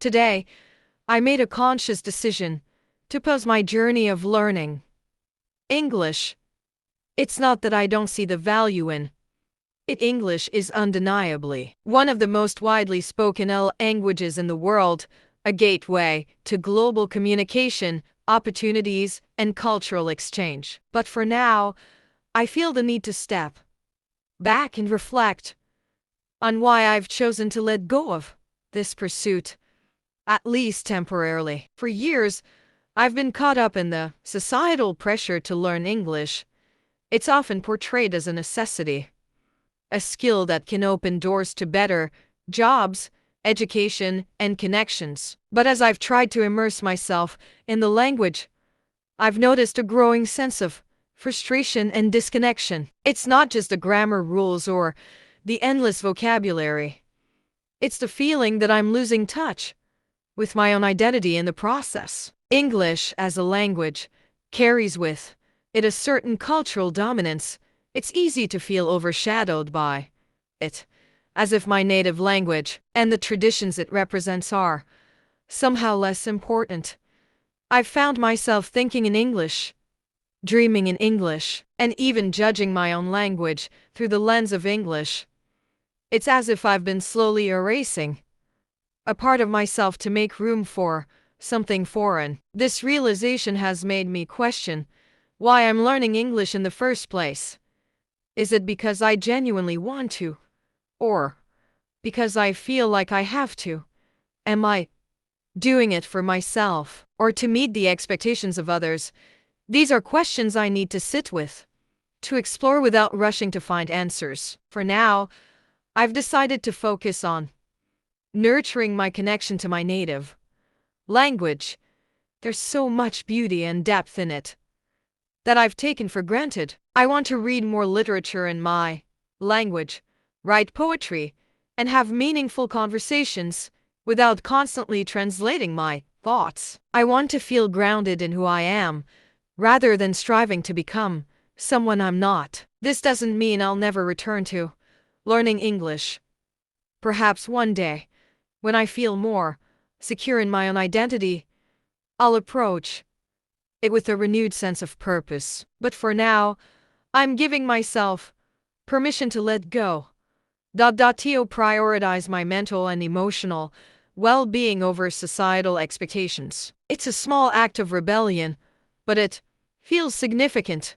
Today, I made a conscious decision to pause my journey of learning English. It's not that I don't see the value in it. English is undeniably one of the most widely spoken languages in the world, a gateway to global communication, opportunities, and cultural exchange. But for now, I feel the need to step back and reflect on why I've chosen to let go of this pursuit, at least temporarily. For years, I've been caught up in the societal pressure to learn English. It's often portrayed as a necessity, a skill that can open doors to better jobs, education, and connections. But as I've tried to immerse myself in the language, I've noticed a growing sense of frustration and disconnection. It's not just the grammar rules or the endless vocabulary. It's the feeling that I'm losing touch with my own identity in the process. English, as a language, carries with it a certain cultural dominance. It's easy to feel overshadowed by it, as if my native language and the traditions it represents are somehow less important. I've found myself thinking in English, dreaming in English, and even judging my own language through the lens of English. It's as if I've been slowly erasing a part of myself to make room for something foreign. This realization has made me question why I'm learning English in the first place. Is it because I genuinely want to? Or because I feel like I have to? Am I doing it for myself or to meet the expectations of others? These are questions I need to sit with, to explore without rushing to find answers. For now, I've decided to focus on nurturing my connection to my native language. There's so much beauty and depth in it that I've taken for granted. I want to read more literature in my language, write poetry, and have meaningful conversations without constantly translating my thoughts. I want to feel grounded in who I am, rather than striving to become someone I'm not. This doesn't mean I'll never return to learning English. Perhaps one day, when I feel more secure in my own identity, I'll approach it with a renewed sense of purpose. But for now, I'm giving myself permission to let go. To prioritize my mental and emotional well-being over societal expectations. It's a small act of rebellion, but it feels significant.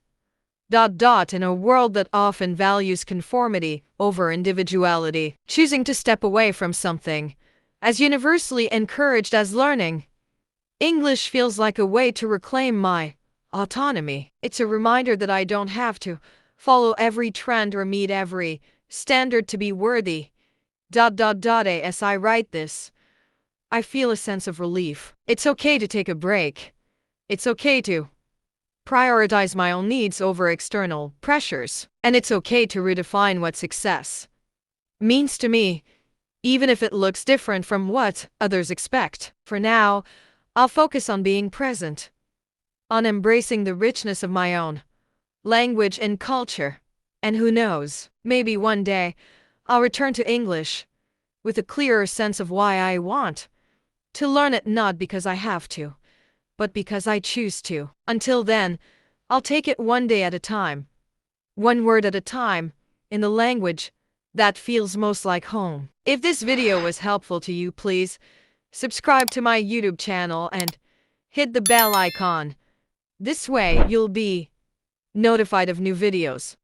In a world that often values conformity over individuality, choosing to step away from something as universally encouraged as learning English feels like a way to reclaim my autonomy. It's a reminder that I don't have to follow every trend or meet every standard to be worthy. As I write this, I feel a sense of relief. It's okay to take a break. It's okay to prioritize my own needs over external pressures. And it's okay to redefine what success means to me, even if it looks different from what others expect. For now, I'll focus on being present, on embracing the richness of my own language and culture. And who knows, maybe one day, I'll return to English with a clearer sense of why I want to learn it, not because I have to, but because I choose to. Until then, I'll take it one day at a time, one word at a time, in the language that feels most like home. If this video was helpful to you, please subscribe to my YouTube channel and hit the bell icon. This way, you'll be notified of new videos.